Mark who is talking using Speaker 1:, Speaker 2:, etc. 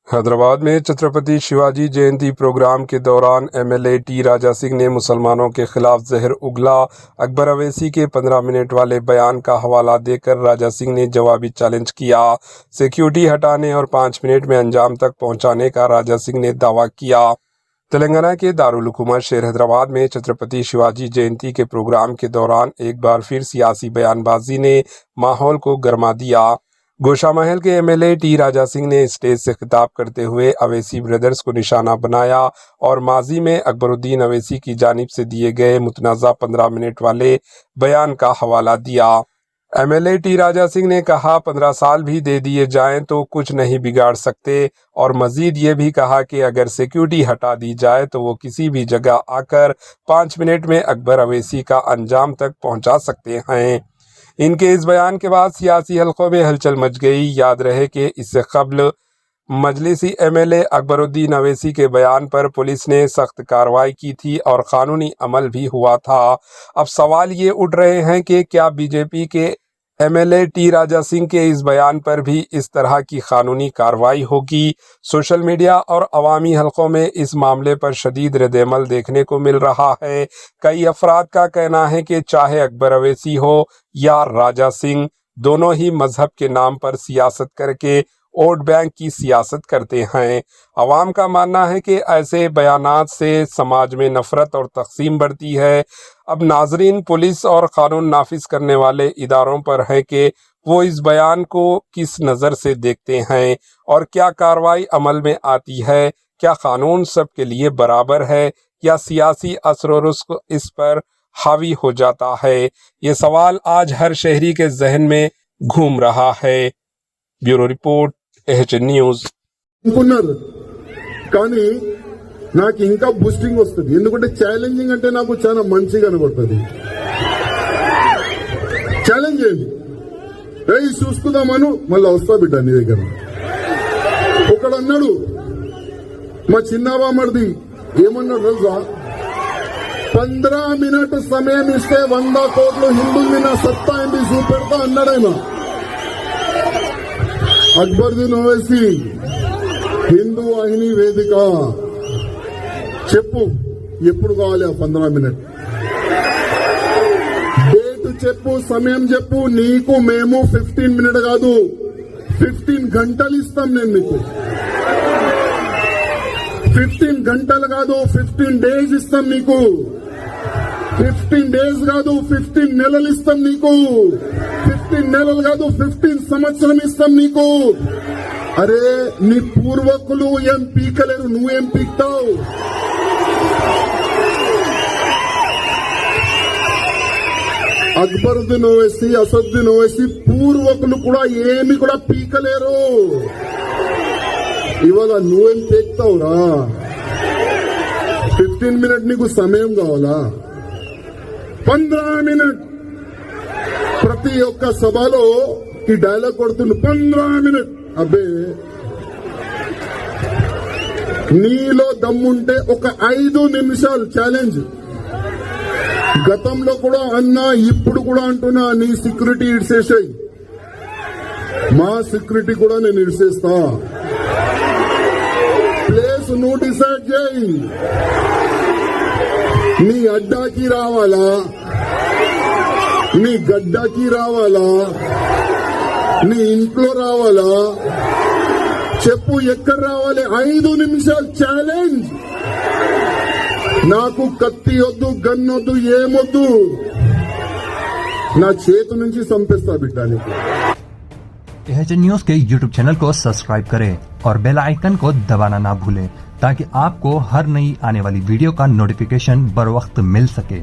Speaker 1: हैदराबाद में छत्रपति शिवाजी जयंती प्रोग्राम के दौरान एमएलए टी राजा सिंह ने मुसलमानों के खिलाफ जहर उगला। अकबर अवैसी के 15 मिनट वाले बयान का हवाला देकर राजा सिंह ने जवाबी चैलेंज किया। सिक्योरिटी हटाने और 5 मिनट में अंजाम तक पहुंचाने का राजा सिंह ने दावा किया। तेलंगाना के दारुल हुकूमत शहर हैदराबाद में छत्रपति शिवाजी जयंती के प्रोग्राम के दौरान एक बार फिर सियासी बयानबाजी ने माहौल को गर्मा दिया। गोशा महल के एमएलए टी राजा सिंह ने स्टेज से खिताब करते हुए अवैसी ब्रदर्स को निशाना बनाया और माजी में अकबरुद्दीन अवैसी की जानिब से दिए गए मुतनाज़ा 15 मिनट वाले बयान का हवाला दिया। एमएलए टी राजा सिंह ने कहा 15 साल भी दे दिए जाएं तो कुछ नहीं बिगाड़ सकते, और मजीद ये भी कहा कि अगर सिक्योरिटी हटा दी जाए तो वो किसी भी जगह आकर 5 मिनट में अकबर अवैसी का अंजाम तक पहुंचा सकते हैं। इनके इस बयान के बाद सियासी हलकों में हलचल मच गई। याद रहे कि इससे कबल मजलिसी एमएलए अकबरुद्दीन अवैसी के बयान पर पुलिस ने सख्त कार्रवाई की थी और कानूनी अमल भी हुआ था। अब सवाल ये उठ रहे हैं कि क्या बीजेपी के एमएलए टी राजा सिंह के इस बयान पर भी इस तरह की कानूनी कार्रवाई होगी। सोशल मीडिया और अवामी हलकों में इस मामले पर शदीद रद्द-ए-अमल देखने को मिल रहा है। कई अफराद का कहना है कि चाहे अकबर अवैसी हो या राजा सिंह, दोनों ही मजहब के नाम पर सियासत करके वोट बैंक की सियासत करते हैं। अवाम का मानना है कि ऐसे बयानात से समाज में नफरत और तकसीम बढ़ती है। अब नाजरीन पुलिस और कानून नाफिज करने वाले इदारों पर है कि वो इस बयान को किस नज़र से देखते हैं और क्या कार्रवाई अमल में आती है। क्या कानून सबके लिए बराबर है या सियासी असर व रुस्क इस पर हावी हो जाता है? ये सवाल आज हर शहरी के जहन में घूम रहा है। Bureau report, HN news.
Speaker 2: అనుకున్నారు కానీ నాకు ఇంకా బూస్టింగ్ వస్తుంది, ఎందుకంటే ఛాలెంజింగ్ అంటే నాకు చాలా మంచిగా కనబడుతుంది. ఛాలెంజ్ చేయండి, రేయ్ చూసుకుందామను, మళ్ళీ వస్తా బిడ్డ నీ దగ్గర. ఒకడు అన్నాడు, మా చిన్నబామర్ది ఏమన్నాడు తెలుసా, 15 మినిట్ సమయం ఇస్తే 100 కోట్లు హిందువుల్ని నా సత్తా ఏంటి చూపెడతా అన్నాడు ఆయన. అక్బరుద్దీన్ ఓవైసీ హిందూ వాహిని వేదిక చెప్పు, ఎప్పుడు కావాలి ఆ 15 మినిట్? డేట్ చెప్పు, సమయం చెప్పు. నీకు మేము 15 మినిట్ కాదు 15 గంటలు ఇస్తాం. నేను నీకు 15 గంటలు కాదు 15 డేస్ ఇస్తాం నీకు. 15 డేస్ కాదు 15 నెలలు ఇస్తాం నీకు. 15 నెలలు కాదు 15 సంవత్సరం ఇస్తాం నీకు. అరే నీ పూర్వకులు ఏం పీకలేరు, నువ్వేం పీక్తావు? అక్బరుద్దీన్ ఓవైసీ, అసదుద్దీన్ ఓవైసీ పూర్వకులు కూడా ఏమి కూడా పీకలేరు. ఇవాళ నువ్వేం పీక్తావురా? 15 మినిట్ నీకు సమయం కావాలా? 15 మినిట్ ప్రతి ఒక్క సభలో ఈ డైలాగ్ కొడుతుండు, 15 మినిట్. అబ్బే నీలో దమ్ముంటే ఒక 5 నిమిషాలు ఛాలెంజ్. గతంలో కూడా అన్నా, ఇప్పుడు కూడా అంటున్నా, నీ సెక్యూరిటీ ఇడిసేసాయి, మా సెక్యూరిటీ కూడా నేను ఇడిసేస్తా. ప్లేస్ నువ్వు డిసైడ్ చేయి. నీ అడ్డాకి రావాలా, నీ గడ్డాకి రావాలా, నీ ఇంట్లో రావాలా? చెప్పు ఎక్కడ రావాలి? 5 నిమిషాలు ఛాలెంజ్. నాకు కత్తి వద్దు, గన్ వద్దు, ఏమొద్దు. నా చేతి నుంచి చంపేస్తా బిడ్డ నీకు.
Speaker 3: एचएन न्यूज के यूट्यूब चैनल को सब्सक्राइब करें और बेल आइकन को दबाना ना भूलें ताकि आपको हर नई आने वाली वीडियो का नोटिफिकेशन बर वक्त मिल सके।